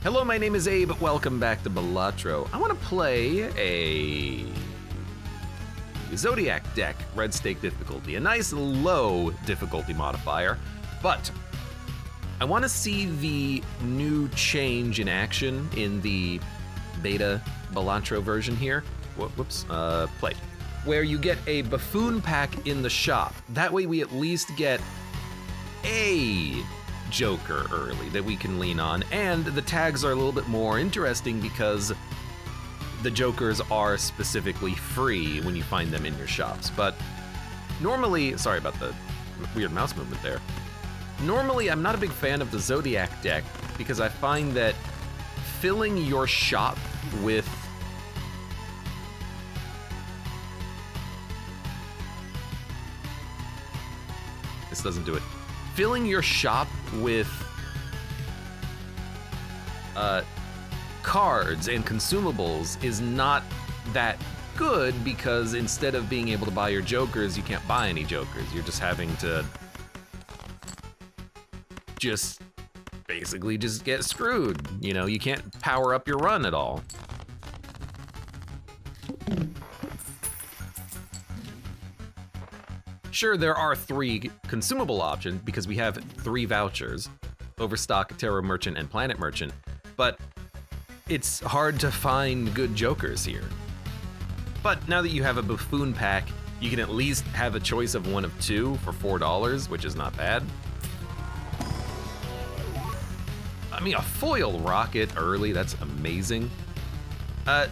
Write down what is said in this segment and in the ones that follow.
Hello, my name is Abe. Welcome back to Balatro. I want to play a Zodiac deck, red stake difficulty, a nice low difficulty modifier, but I want to see the new change in action in the beta Balatro version here. Play. Where you get a Buffoon pack in the shop. That way we at least get a Joker early that we can lean on, and the tags are a little bit more interesting because the Jokers are specifically free when you find them in your shops. But normally, sorry about the weird mouse movement there. Normally, I'm not a big fan of the Zodiac deck because I find that filling your shop with this doesn't do it. Filling your shop with cards and consumables is not that good because instead of being able to buy your Jokers, you can't buy any Jokers. You're just having to basically just get screwed. You know, you can't power up your run at all. Sure, there are 3 consumable options because we have 3 vouchers, Overstock, Terror Merchant, and Planet Merchant, but it's hard to find good Jokers here. But now that you have a Buffoon pack, you can at least have a choice of one of 2 for $4, which is not bad. I mean, a foil rocket early, that's amazing.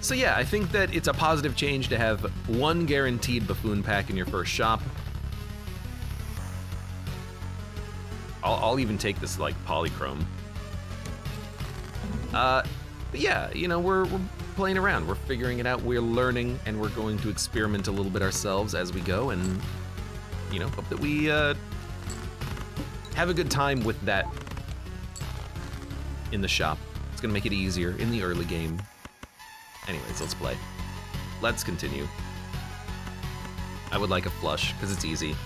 So yeah, I think that it's a positive change to have 1 guaranteed Buffoon pack in your first shop. I'll even take this like polychrome. But yeah, you know, we're playing around, we're figuring it out, we're learning, and we're going to experiment a little bit ourselves as we go, and you know, hope that we have a good time with that in the shop. It's gonna make it easier in the early game. Anyways, let's play. Let's continue. I would like a flush, because it's easy.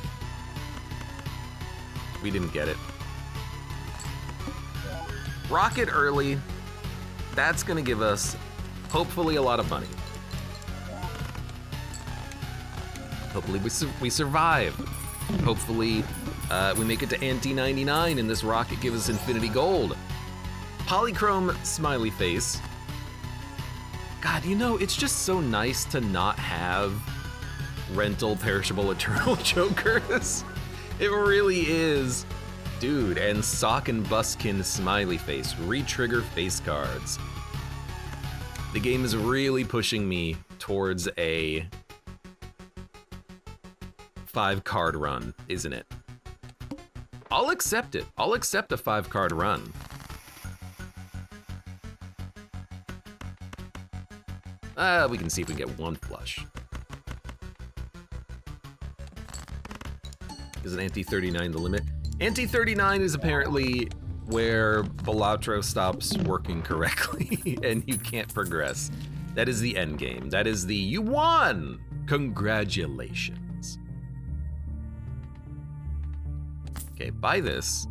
We didn't get it. Rocket early, that's gonna give us, hopefully, a lot of money. Hopefully we survive. Hopefully we make it to Ante 99 and this rocket gives us infinity gold. Polychrome smiley face. God, you know, it's just so nice to not have rental perishable eternal Jokers. It really is. Dude, and Sock and Buskin smiley face, re-trigger face cards. The game is really pushing me towards a 5-card run, isn't it? I'll accept it. I'll accept a 5-card run. We can see if we can get 1 flush. Is an Ante 39 the limit? Ante 39 is apparently where Balatro stops working correctly and you can't progress. That is the end game. That is the you won! Congratulations. Okay, buy this,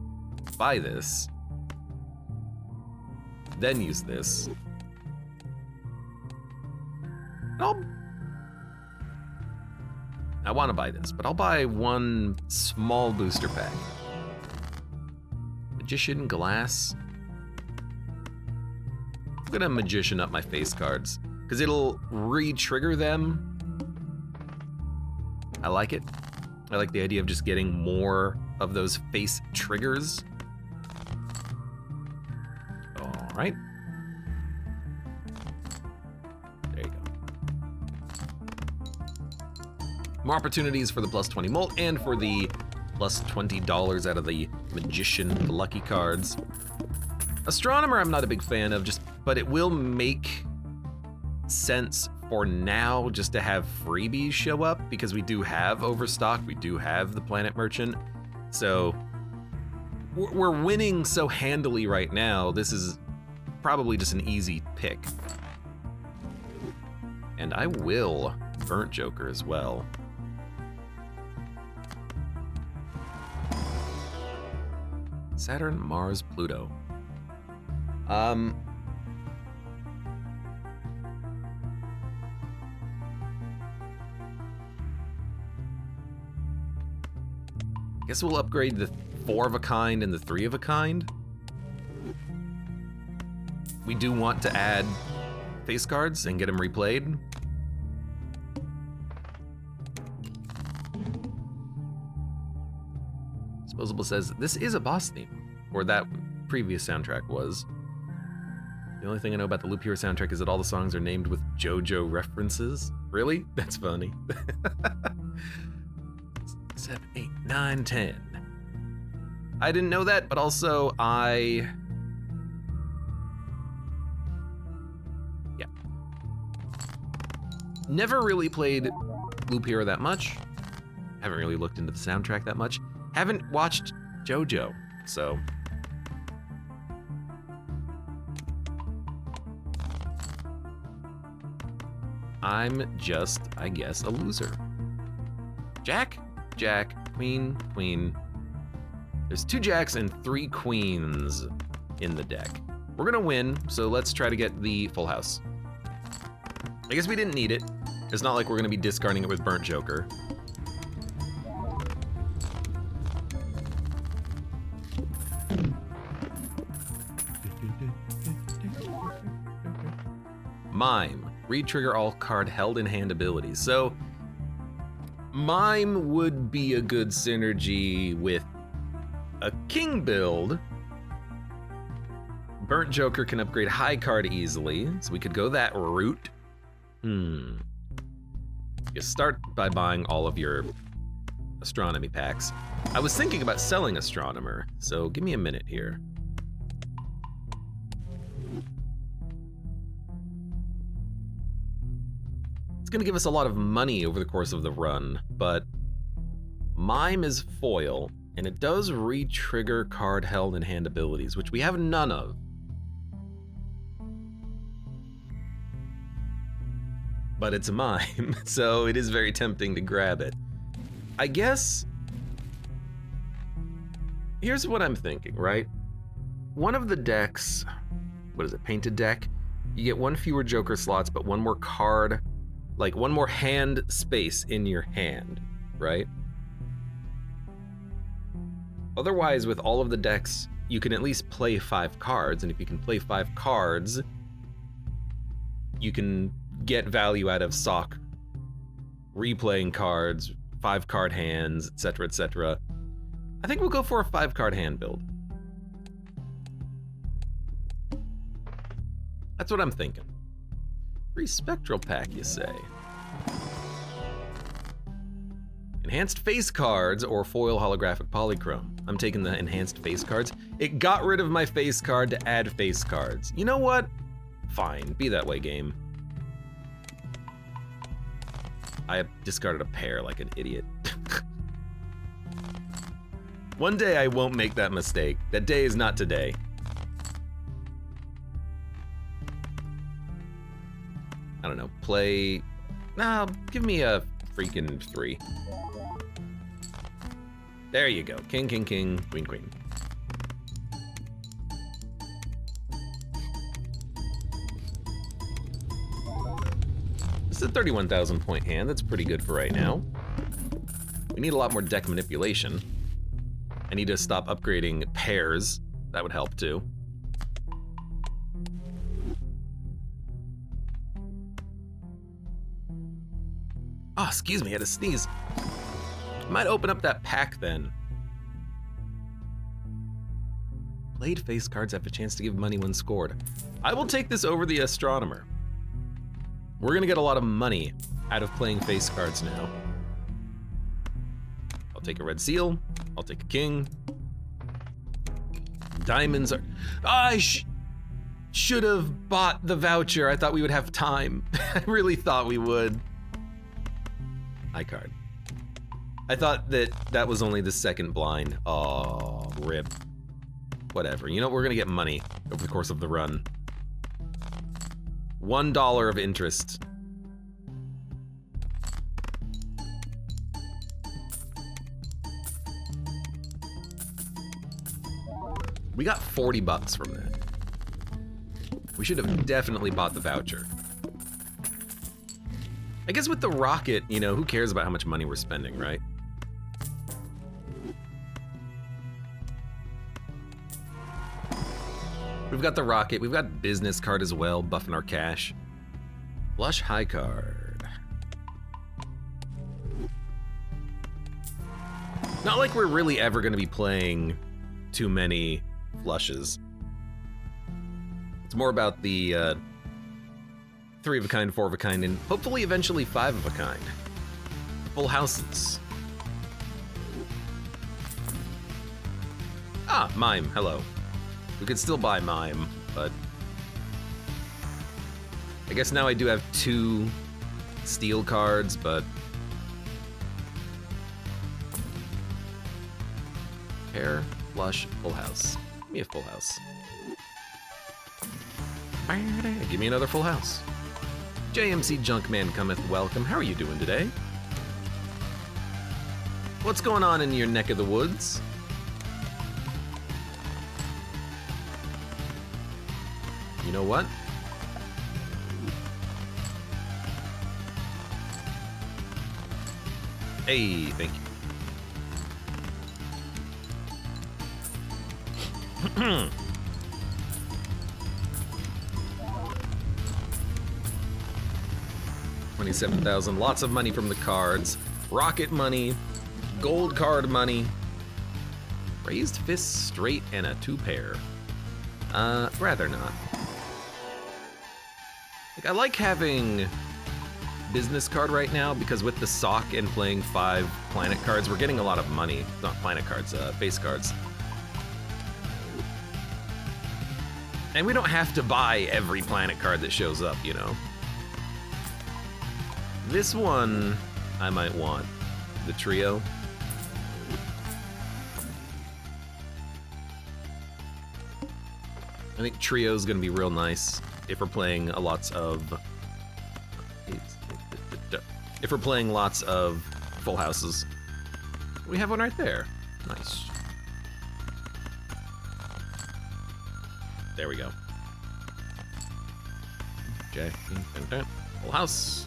then use this. I want to buy this, but I'll buy 1 small booster pack. Magician, Glass. I'm gonna Magician up my face cards, because it'll re-trigger them. I like it. I like the idea of just getting more of those face triggers. All right. There you go. More opportunities for the plus 20 molt and for the plus $20 out of the Magician, the lucky cards. Astronomer I'm not a big fan of, but it will make sense for now just to have freebies show up because we do have Overstock, we do have the Planet Merchant. So we're winning so handily right now, this is probably just an easy pick. And I will Burnt Joker as well. Saturn, Mars, Pluto. Guess we'll upgrade the 4 of a kind and the 3 of a kind. We do want to add face cards and get them replayed. Disposable says, this is a boss theme, or that previous soundtrack was. The only thing I know about the Loop Hero soundtrack is that all the songs are named with JoJo references. Really? That's funny. 7, 8, 9, 10. I didn't know that, but also yeah. Never really played Loop Hero that much. Haven't really looked into the soundtrack that much. Haven't watched JoJo, so. I'm just, I guess, a loser. Jack, Jack, Queen, Queen. There's 2 jacks and 3 queens in the deck. We're gonna win, so let's try to get the full house. I guess we didn't need it. It's not like we're gonna be discarding it with Burnt Joker. Mime. Re-trigger all card held in hand abilities. So, Mime would be a good synergy with a king build. Burnt Joker can upgrade high card easily, so we could go that route. You start by buying all of your astronomy packs. I was thinking about selling Astronomer, so give me a minute here. Gonna give us a lot of money over the course of the run, but Mime is foil, and it does re-trigger card held in hand abilities, which we have none of. But it's a Mime, so it is very tempting to grab it. I guess, here's what I'm thinking, right? One of the decks, what is it, painted deck? You get 1 fewer Joker slots, but 1 more card, like 1 more hand space in your hand, right? Otherwise, with all of the decks, you can at least play 5 cards, and if you can play 5 cards, you can get value out of sock, replaying cards, 5 card hands, etc., etc. I think we'll go for a 5 card hand build. That's what I'm thinking. Free spectral pack, you say? Enhanced face cards or foil holographic polychrome. I'm taking the enhanced face cards. It got rid of my face card to add face cards. You know what? Fine, be that way, game. I discarded a pair like an idiot. One day I won't make that mistake. That day is not today. I don't know, play, nah, give me a freaking 3. There you go, king, king, king, queen, queen. This is a 31,000 point hand, that's pretty good for right now. We need a lot more deck manipulation. I need to stop upgrading pairs, that would help too. Oh, excuse me, I had to sneeze. Might open up that pack then. Played face cards have a chance to give money when scored. I will take this over the Astronomer. We're gonna get a lot of money out of playing face cards now. I'll take a red seal. I'll take a king. Diamonds are... I should have bought the voucher. I thought we would have time. I really thought we would. High card. I thought that was only the second blind. Oh, rip. Whatever. You know, we're gonna get money over the course of the run. $1 of interest. We got 40 bucks from that. We should have definitely bought the voucher. I guess with the rocket, you know, who cares about how much money we're spending, right? We've got the rocket. We've got business card as well, buffing our cash. Flush high card. Not like we're really ever going to be playing too many flushes. It's more about the 3 of a kind, 4 of a kind, and hopefully eventually 5 of a kind. Full houses. Ah, Mime, hello. We could still buy Mime, but I guess now I do have 2 steel cards, but pair, flush, full house. Give me a full house. Give me another full house. JMC Junkman cometh welcome. How are you doing today? What's going on in your neck of the woods? You know what? Hey, thank you. $27,000, lots of money from the cards. Rocket money, gold card money. Raised fist straight and a 2 pair. Rather not. Like, I like having business card right now because with the sock and playing 5 planet cards, we're getting a lot of money. Not planet cards, base cards. And we don't have to buy every planet card that shows up, you know? This one, I might want. The trio. I think trio's gonna be real nice if we're playing lots of... If we're playing lots of full houses. We have one right there. Nice. There we go. Okay. Full house.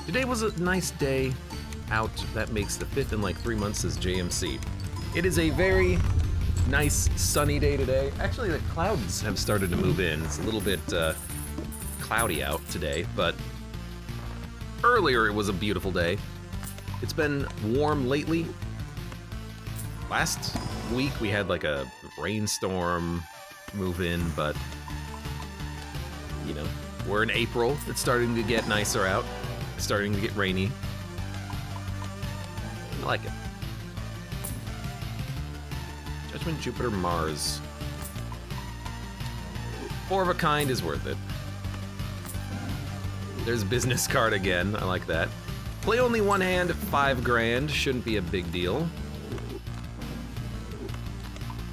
Today was a nice day out. That makes the 5th in like 3 months as JMC. It is a very nice sunny day today. Actually, the clouds have started to move in. It's a little bit cloudy out today, but earlier it was a beautiful day. It's been warm lately. Last week we had like a rainstorm move in, but you know, we're in April. It's starting to get nicer out. It's starting to get rainy. I like it. Judgment, Jupiter, Mars. 4 of a kind is worth it. There's business card again. I like that. Play only 1 hand at 5 grand. Shouldn't be a big deal.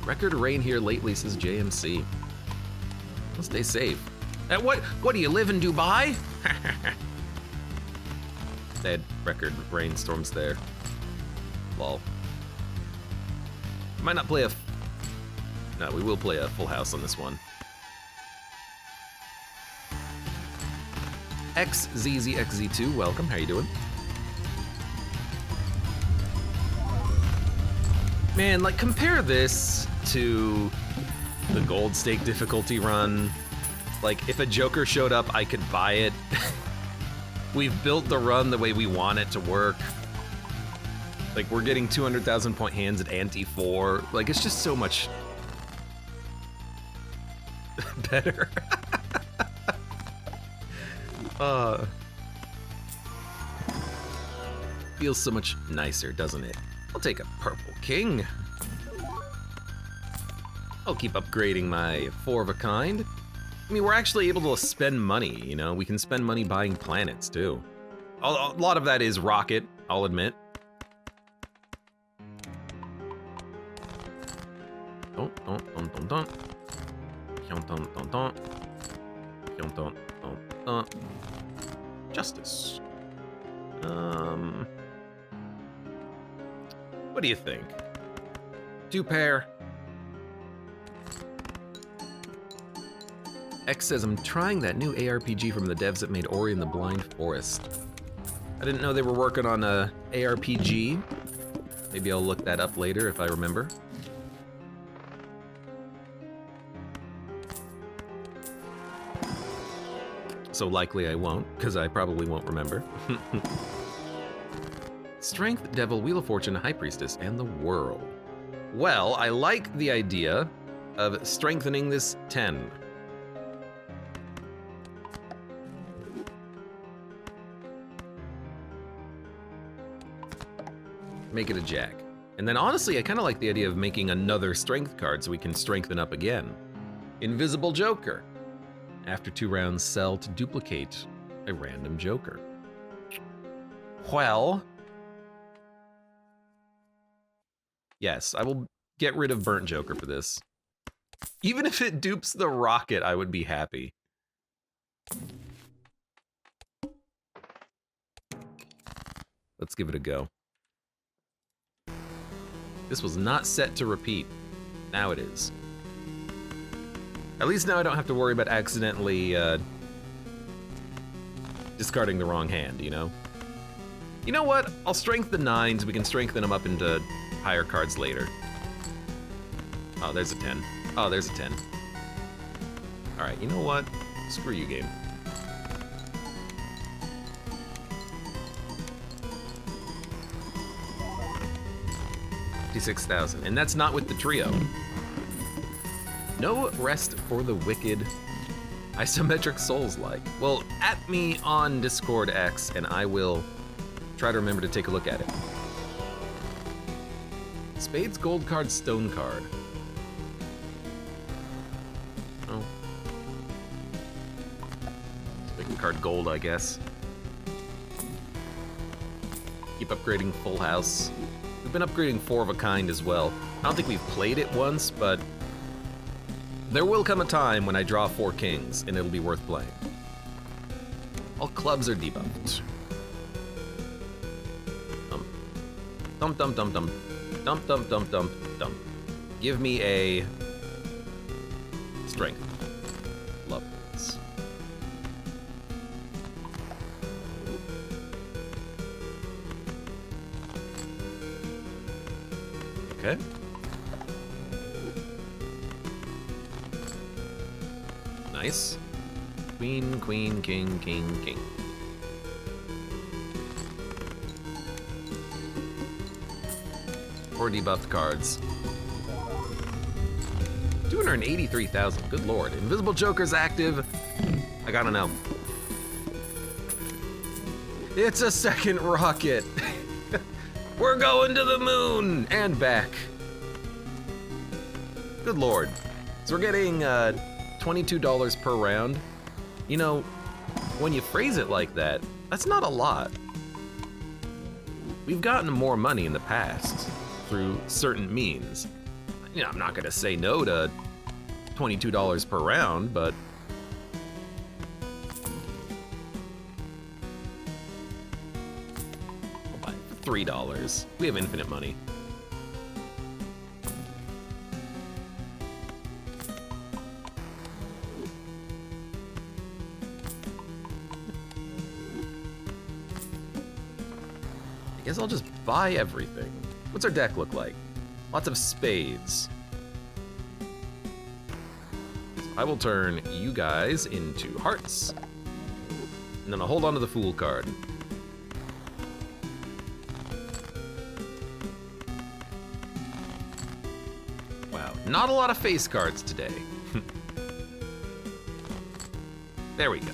Record rain here lately, says JMC. Well, stay safe. What do you live in Dubai? They had record rainstorms there. Lol. Might not play a... No, we will play a full house on this one. XZZXZ2, welcome. How you doing? Man, like, compare this to the gold stake difficulty run. Like, if a Joker showed up, I could buy it. We've built the run the way we want it to work. Like, we're getting 200,000 point hands at ante 4. Like, it's just so much better. Feels so much nicer, doesn't it? I'll take a purple king. I'll keep upgrading my 4 of a kind. I mean, we're actually able to spend money, you know? We can spend money buying planets, too. A lot of that is rocket, I'll admit. Justice. What do you think? 2 pair. X says, I'm trying that new ARPG from the devs that made Ori and the Blind Forest. I didn't know they were working on a ARPG. Maybe I'll look that up later if I remember. Also likely I won't, because I probably won't remember. Strength, Devil, Wheel of Fortune, High Priestess, and the Whirl. Well, I like the idea of strengthening this 10. Make it a jack. And then honestly, I kind of like the idea of making another strength card so we can strengthen up again. Invisible Joker. After 2 rounds, sell to duplicate a random Joker. Well, yes, I will get rid of Burnt Joker for this. Even if it dupes the Rocket, I would be happy. Let's give it a go. This was not set to repeat. Now it is. At least now I don't have to worry about accidentally discarding the wrong hand, you know? You know what? I'll strengthen the 9s. We can strengthen them up into higher cards later. Oh, there's a 10. Oh, there's a 10. All right, you know what? Screw you, game. $56,000, and that's not with the trio. No rest for the wicked. Isometric Souls-like. Well, at me on Discord X, and I will try to remember to take a look at it. Spades, gold card, stone card. Oh. Let's make the card gold, I guess. Keep upgrading Full House. We've been upgrading 4 of a kind as well. I don't think we've played it once, but there will come a time when I draw 4 kings, and it'll be worth playing. All clubs are debuffed. Dump, dump, dump, dump. Dump, dump, dump, dump, dump. Give me a strength. Love this. Okay. Nice. Queen, queen, king, king, king. Four debuffed cards. 283,000, good lord. Invisible Joker's active. I gotta know. It's a second rocket. We're going to the moon and back. Good lord. So we're getting $22 per round. You know, when you phrase it like that, that's not a lot. We've gotten more money in the past through certain means. You know, I'm not gonna say no to $22 per round, but I'll buy it for $3. We have infinite money. I guess I'll just buy everything. What's our deck look like? Lots of spades. So I will turn you guys into hearts. And then I'll hold on to the Fool card. Wow, not a lot of face cards today. There we go.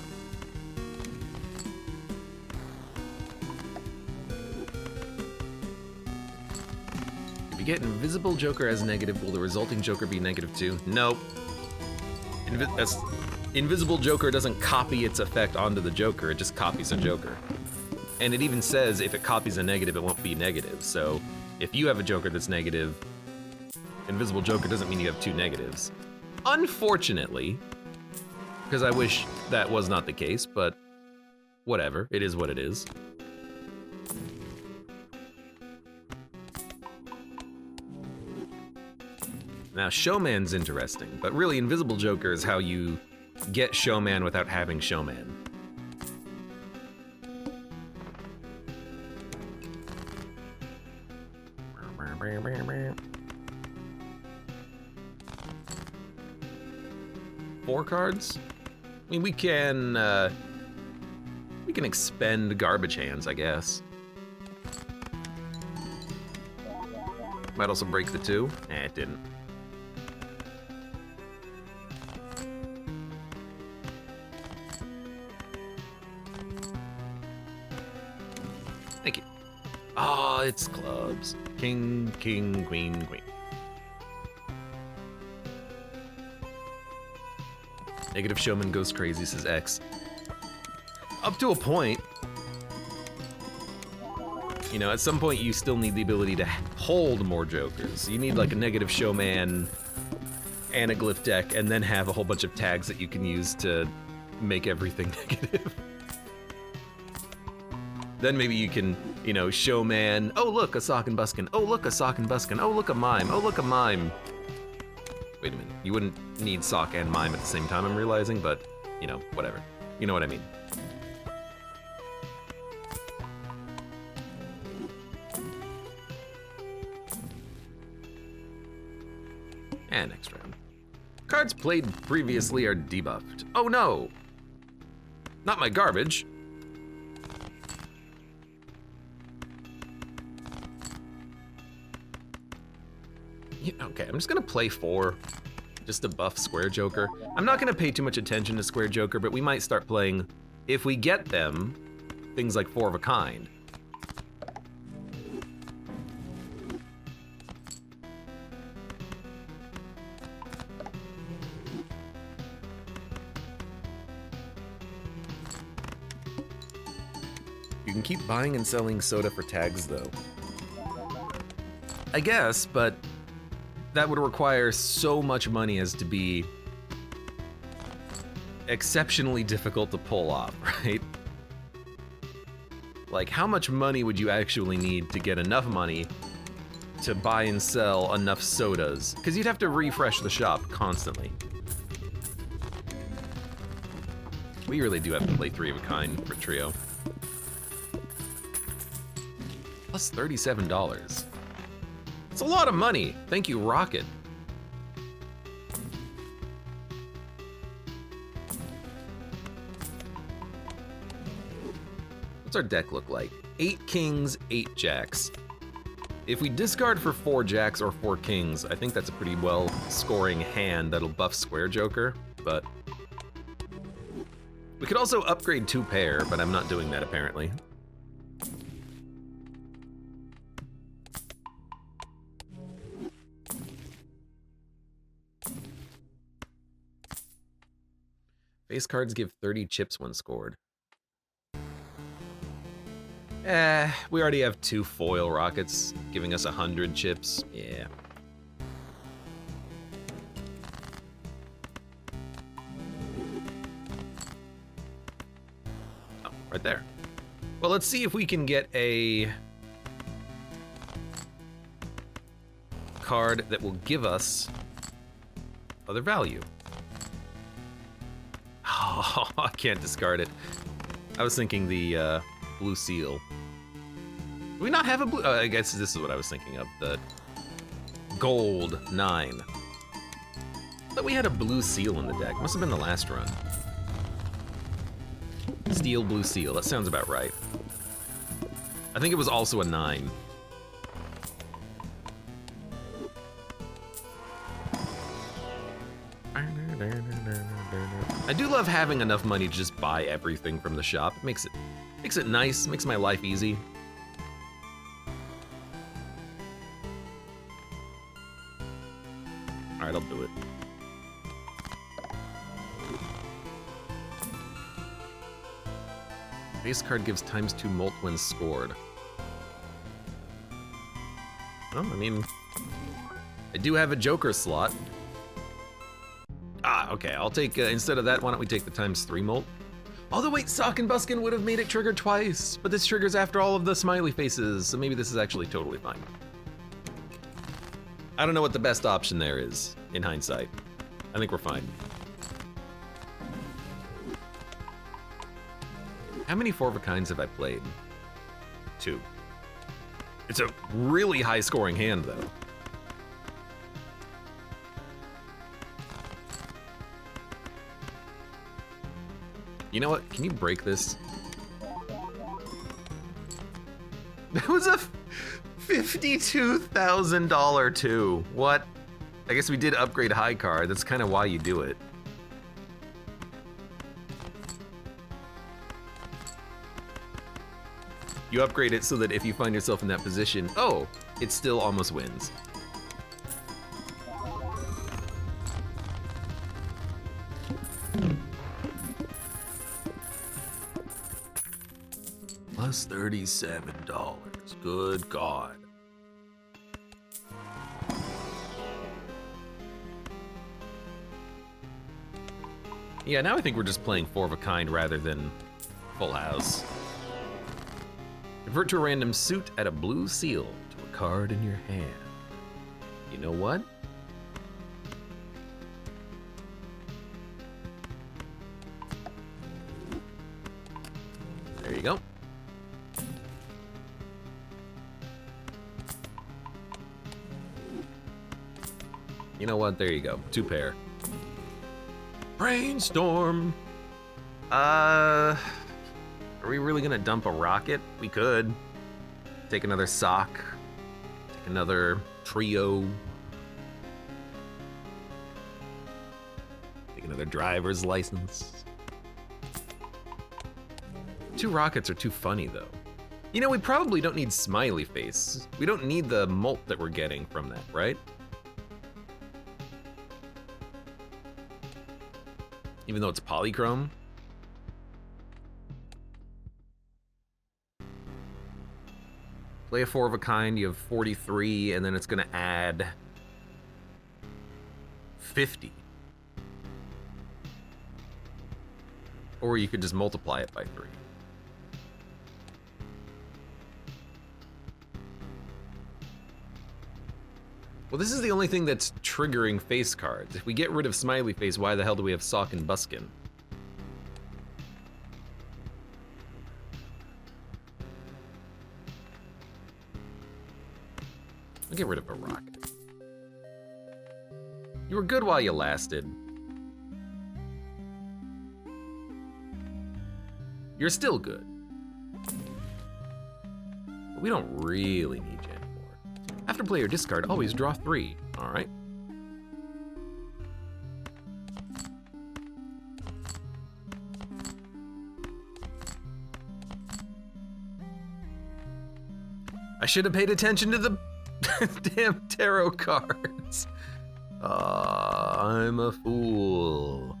If you get Invisible Joker as negative, will the resulting Joker be -2? Nope. Invisible Joker doesn't copy its effect onto the Joker, it just copies a Joker. And it even says if it copies a negative, it won't be negative. So if you have a Joker that's negative, Invisible Joker doesn't mean you have 2 negatives. Unfortunately, because I wish that was not the case, but whatever, it is what it is. Now, Showman's interesting, but really Invisible Joker is how you get Showman without having Showman. Four cards? I mean, we can We can expend garbage hands, I guess. Might also break the 2. It didn't. Thank you. Oh, it's clubs. King, king, queen, queen. Negative showman goes crazy, says X. Up to a point. You know, at some point you still need the ability to hold more jokers. You need like a negative showman and a glyph deck, and then have a whole bunch of tags that you can use to make everything negative. Then maybe you can, you know, showman, oh look, a sock and buskin. Oh look, a sock and buskin. Oh look, a mime. Oh look, a mime. Wait a minute, you wouldn't need sock and mime at the same time, I'm realizing, but, you know, whatever. You know what I mean. And next round. Cards played previously are debuffed. Oh no! Not my garbage. Okay, I'm just gonna play 4, just to buff Square Joker. I'm not gonna pay too much attention to Square Joker, but we might start playing, if we get them, things like 4 of a kind. You can keep buying and selling soda for tags, though. I guess, but that would require so much money as to be exceptionally difficult to pull off, right? Like, how much money would you actually need to get enough money to buy and sell enough sodas? Because you'd have to refresh the shop constantly. We really do have to play 3 of a kind for Trio. Plus $37. It's a lot of money. Thank you, Rocket. What's our deck look like? 8 kings, 8 jacks. If we discard for 4 jacks or 4 kings, I think that's a pretty well scoring hand that'll buff Square Joker, but we could also upgrade 2 pair, but I'm not doing that apparently. Base cards give 30 chips when scored. We already have 2 foil rockets, giving us 100 chips. Yeah. Oh, right there. Well, let's see if we can get a card that will give us other value. Oh, I can't discard it. I was thinking the blue seal. Do we not have a blue? I guess this is what I was thinking of. The gold 9. I thought we had a blue seal in the deck. Must have been the last run. Steel blue seal. That sounds about right. I think it was also a 9. I do love having enough money to just buy everything from the shop. It makes it nice, makes my life easy. All right, I'll do it. Base card gives ×2 molt when scored. Well, I mean, I do have a Joker slot. Ah, okay, I'll take, instead of that, why don't we take the ×3 molt? Although wait, Sock and Buskin would have made it trigger twice, but this triggers after all of the smiley faces, so maybe this is actually totally fine. I don't know what the best option there is, in hindsight. I think we're fine. How many 4 of a kinds have I played? 2. It's a really high scoring hand, though. You know what? Can you break this? That was a $52,000 too. What? I guess we did upgrade high card. That's kind of why you do it. You upgrade it so that if you find yourself in that position, oh, it still almost wins. Plus $37. Good God. Yeah, now I think we're just playing four of a kind rather than full house. Convert to a random suit, add a blue seal to a card in your hand. You know what? There you go. You know what? There you go. 2 pair. Brainstorm. Are we really gonna dump a rocket? We could. Take another sock. Take another trio. Take another driver's license. 2 rockets are too funny though. You know, we probably don't need smiley face. We don't need the molt that we're getting from that, right? Even though it's polychrome. Play a 4 of a kind, you have 43, and then it's gonna add 50. Or you could just multiply it by 3. Well, this is the only thing that's triggering face cards. If we get rid of smiley face, why the hell do we have sock and buskin? I'll get rid of a rocket. You were good while you lasted. You're still good. But we don't really need you anymore. After play or discard, always draw 3. All right. I should have paid attention to the damn tarot cards. I'm a fool.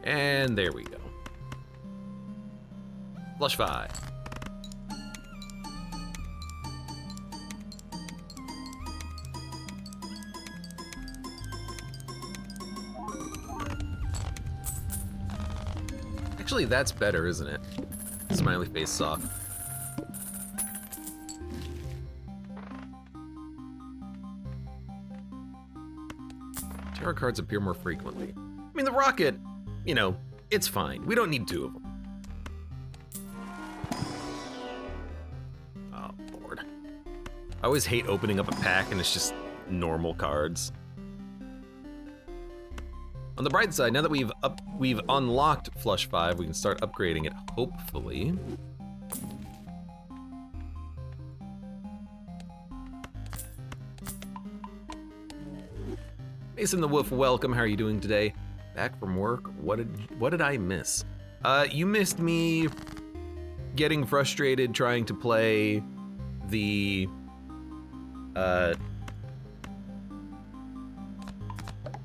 And there we go. Flush 5. Actually, that's better, isn't it? Smiley face sock. Tarot cards appear more frequently. I mean, the rocket, you know, it's fine. We don't need 2 of them. Oh, Lord. I always hate opening up a pack and it's just normal cards. On the bright side, now that we've unlocked Flush 5, we can start upgrading it, hopefully. Mason the Wolf, welcome. How are you doing today? Back from work. What did I miss? You missed me getting frustrated trying to play the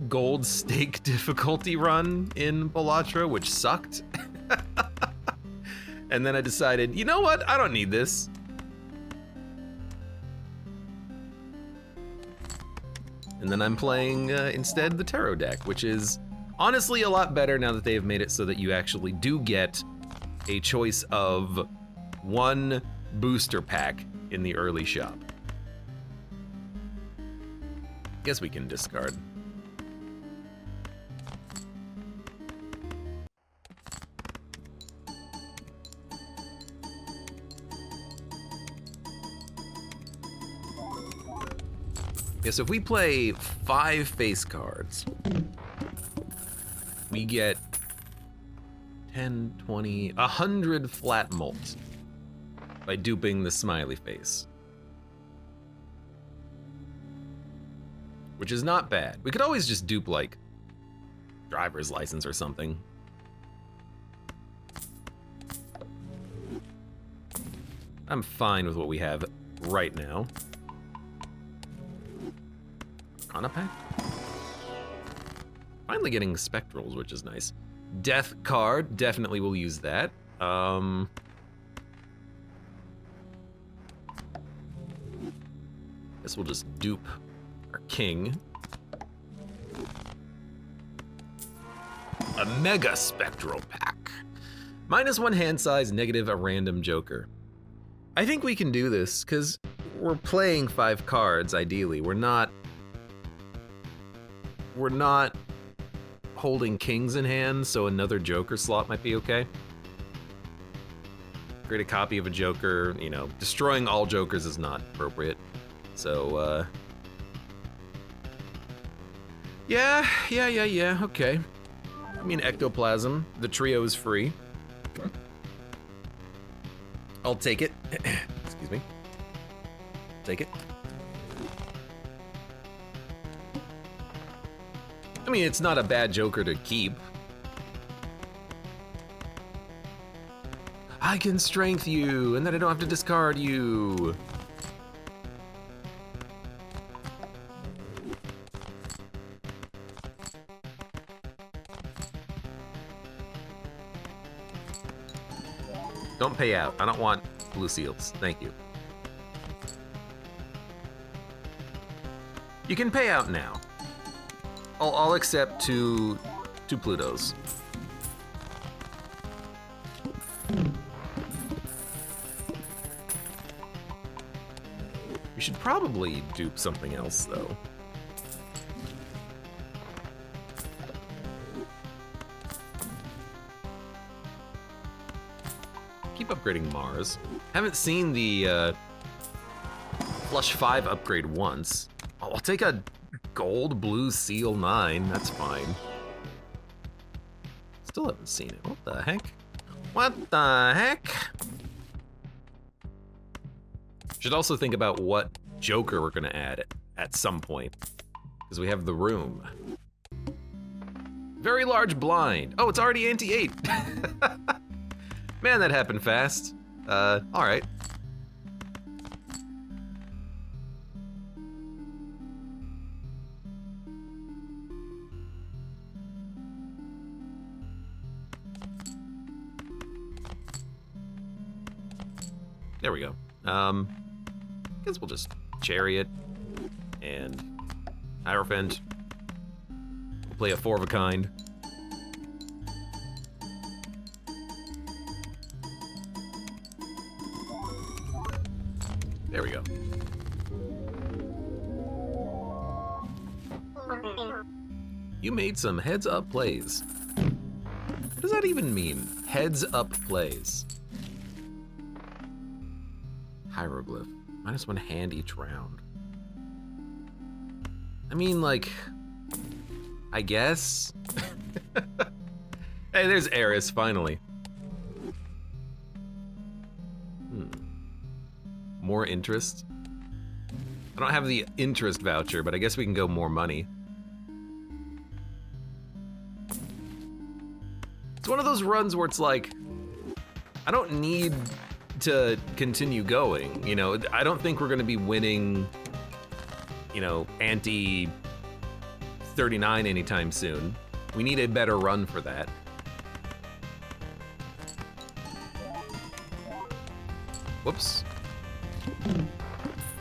gold stake difficulty run in Balatro, which sucked. And then I decided, you know what? I don't need this. And then I'm playing instead the tarot deck, which is honestly a lot better now that they have made it so that you actually do get a choice of 1 booster pack in the early shop. Guess we can discard. Yeah, so if we play 5 face cards, we get 10, 20, 100 flat mults by duping the smiley face. Which is not bad. We could always just dupe like driver's license or something. I'm fine with what we have right now. Arcana pack? Finally getting spectrals, which is nice. Death card, definitely will use that. Guess we'll just dupe our king. A mega spectral pack. -1 hand size, negative a random joker. I think we can do this, because we're playing 5 cards, ideally. We're not holding kings in hand, so another joker slot might be okay. Create a copy of a joker, you know, destroying all jokers is not appropriate. So, yeah, okay. I mean, ectoplasm, the trio is free. I'll take it. Excuse me. Take it. I mean, it's not a bad joker to keep. I can strength you, and then I don't have to discard you. Don't pay out. I don't want blue seals. Thank you. You can pay out now. I'll accept two Plutos. We should probably dupe something else, though. Keep upgrading Mars. Haven't seen the Flush 5 upgrade once. I'll take a gold blue seal 9, that's fine. Still haven't seen it. What the heck? What the heck? Should also think about what joker we're gonna add at some point, because we have the room. Very large blind. Oh, it's already anti-8. Man, that happened fast. All right. There we go. Guess we'll just Chariot and Hierophant. We'll play a 4 of a kind. There we go. You made some heads up plays. What does that even mean? Heads up plays. Hieroglyph. -1 hand each round. I mean, like, I guess. Hey, there's Eris, finally. More interest? I don't have the interest voucher, but I guess we can go more money. It's one of those runs where it's like, I don't need to continue going, you know? I don't think we're gonna be winning, you know, ante 39 anytime soon. We need a better run for that. Whoops.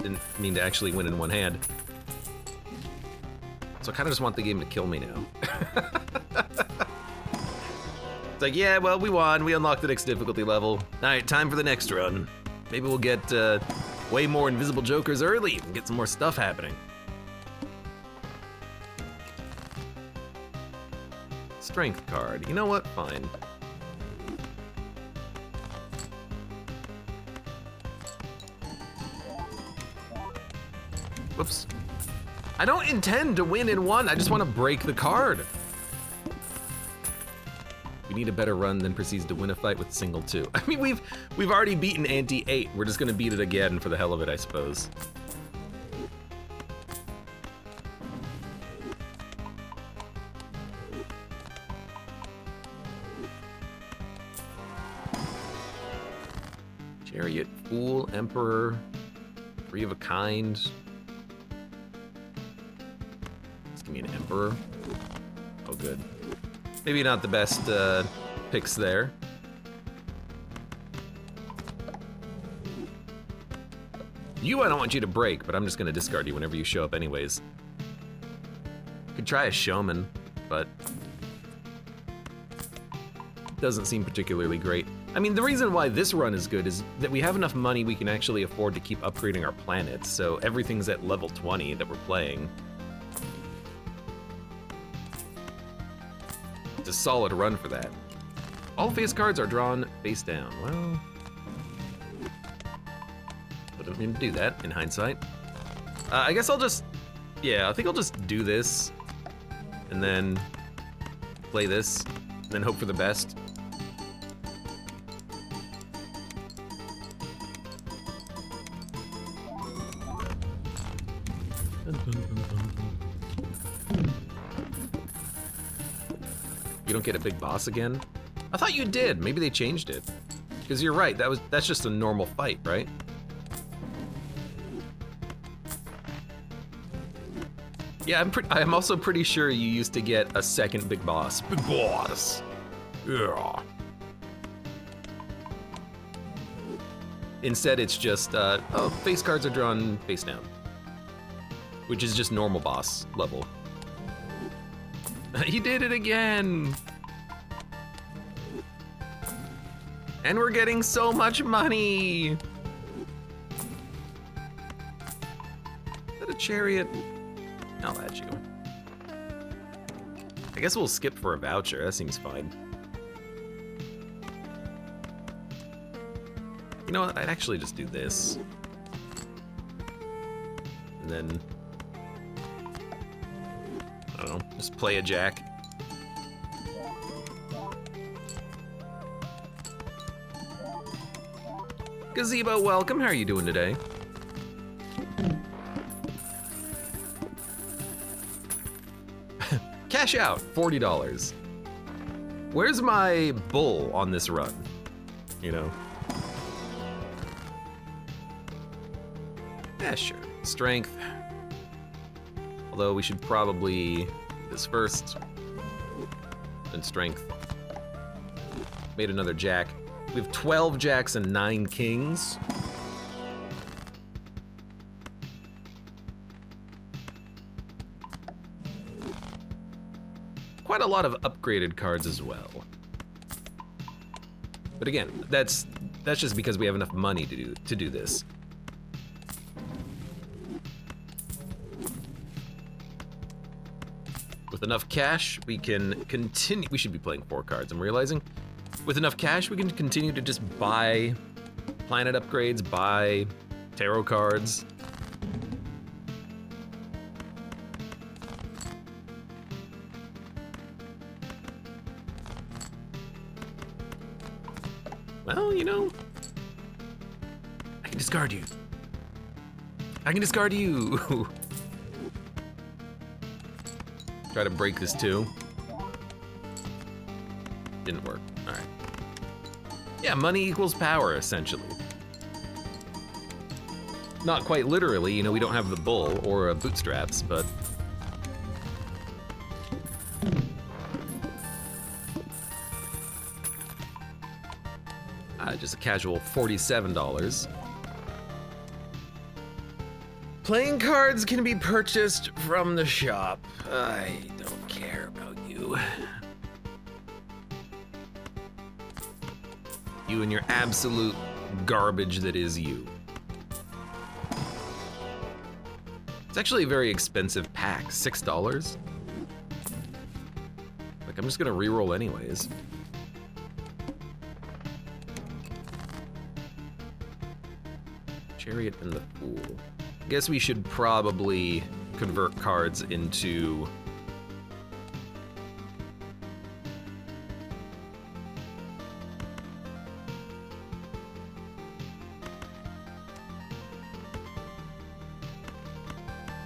Didn't mean to actually win in one hand. So I kind of just want the game to kill me now. It's like, yeah, well, we won. We unlocked the next difficulty level. All right, time for the next run. Maybe we'll get way more invisible jokers early and get some more stuff happening. strength card. You know what? Fine. Whoops. I don't intend to win in one, I just want to break the card. We need a better run than proceeds to win a fight with single 2. I mean, we've already beaten ante 8. We're just gonna beat it again for the hell of it, I suppose. Chariot, Fool, Emperor, Three of a Kind. Give me an Emperor. Oh, good. Maybe not the best picks there. You, I don't want you to break, but I'm just gonna discard you whenever you show up anyways. Could try a Showman, but doesn't seem particularly great. I mean, the reason why this run is good is that we have enough money we can actually afford to keep upgrading our planets, so everything's at level 20 that we're playing. It's a solid run for that. All face cards are drawn face down. Well, I didn't mean to do that in hindsight. I guess I'll just, yeah, I think I'll just do this and then play this and then hope for the best. You don't get a big boss again? I thought you did. Maybe they changed it. Because you're right. That's just a normal fight, right? Yeah, I'm also pretty sure you used to get a second big boss. Big boss. Yeah. Instead, it's just oh, face cards are drawn face down, which is just normal boss level. He did it again! And we're getting so much money! Is that a chariot? I'll add you. I guess we'll skip for a voucher, that seems fine. You know what, I'd actually just do this. And then, I don't know, just play a jack. Gazebo, welcome. How are you doing today? Cash out, $40. Where's my bull on this run? You know? Yeah, sure. Strength. Although we should probably do this first. Then strength. Made another jack. We have 12 jacks and 9 kings. Quite a lot of upgraded cards as well. But again, that's just because we have enough money to do this. With enough cash, we can continue. We should be playing 4 cards, I'm realizing. With enough cash, we can continue to just buy planet upgrades, buy tarot cards. Well, you know, I can discard you. I can discard you. Try to break this too. Didn't work. All right. Yeah, money equals power, essentially. Not quite literally, you know, we don't have the bull or bootstraps, but... just a casual $47. Playing cards can be purchased from the shop. I don't care about you. You and your absolute garbage that is you. It's actually a very expensive pack, $6. Like, I'm just gonna reroll anyways. Chariot in the pool. I guess we should probably convert cards into...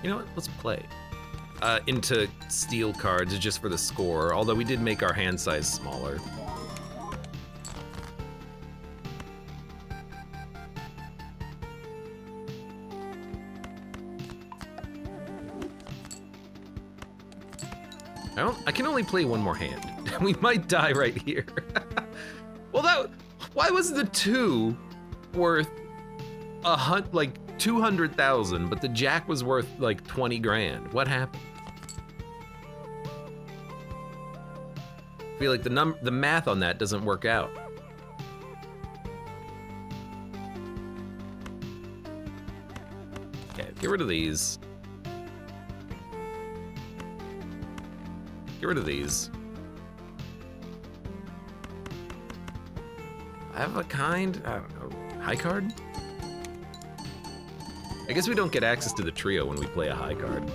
You know what? Let's play. Into steel cards just for the score, although we did make our hand size smaller. I can only play one more hand. We might die right here. Well, why was the 2 worth like 200,000, but the jack was worth like 20 grand? What happened? I feel like the math on that doesn't work out. Okay, get rid of these. Get rid of these. I have a kind, I don't know, high card? I guess we don't get access to the trio when we play a high card.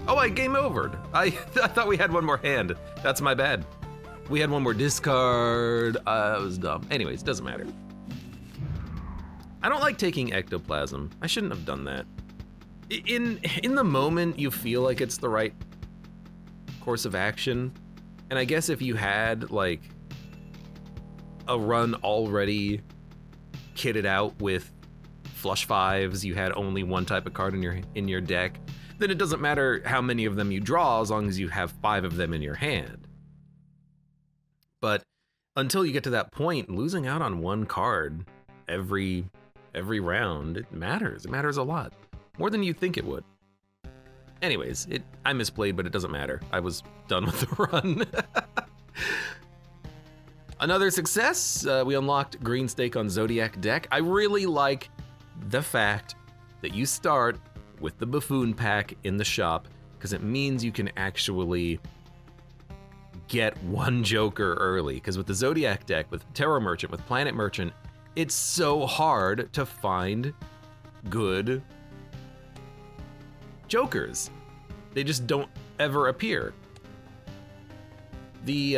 Oh, I game overed. I thought we had one more hand. That's my bad. We had one more discard. It was dumb. Anyways, doesn't matter. I don't like taking ectoplasm. I shouldn't have done that. In the moment, you feel like it's the right course of action. And I guess if you had like a run already kitted out with flush 5s, you had only one type of card in your deck, then it doesn't matter how many of them you draw as long as you have 5 of them in your hand. But until you get to that point, losing out on one card every round, it matters. It matters a lot. More than you think it would. Anyways, I misplayed, but it doesn't matter. I was done with the run. Another success, we unlocked Green Stake on Zodiac deck. I really like the fact that you start with the Buffoon pack in the shop, because it means you can actually get one Joker early. Because with the Zodiac deck, with Terror Merchant, with Planet Merchant, it's so hard to find good Jokers. They just don't ever appear. The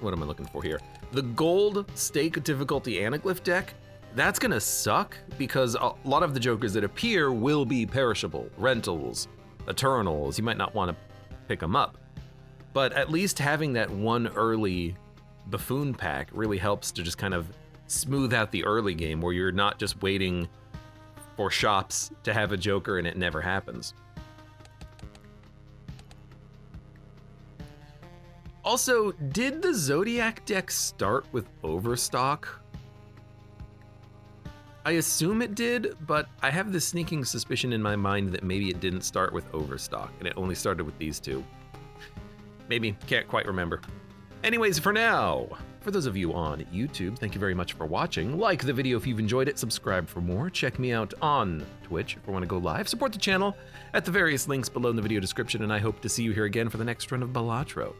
what am I looking for here? The gold stake difficulty anaglyph deck, that's gonna suck because a lot of the Jokers that appear will be perishable, rentals, eternals. You might not want to pick them up, but at least having that one early Buffoon pack really helps to just kind of smooth out the early game where you're not just waiting for shops to have a Joker and it never happens. Also, did the Zodiac deck start with Overstock? I assume it did, but I have this sneaking suspicion in my mind that maybe it didn't start with Overstock and it only started with these two. Maybe, can't quite remember. Anyways, for now, for those of you on YouTube, thank you very much for watching. Like the video if you've enjoyed it, subscribe for more, check me out on Twitch if you want to go live, support the channel at the various links below in the video description, and I hope to see you here again for the next run of Balatro.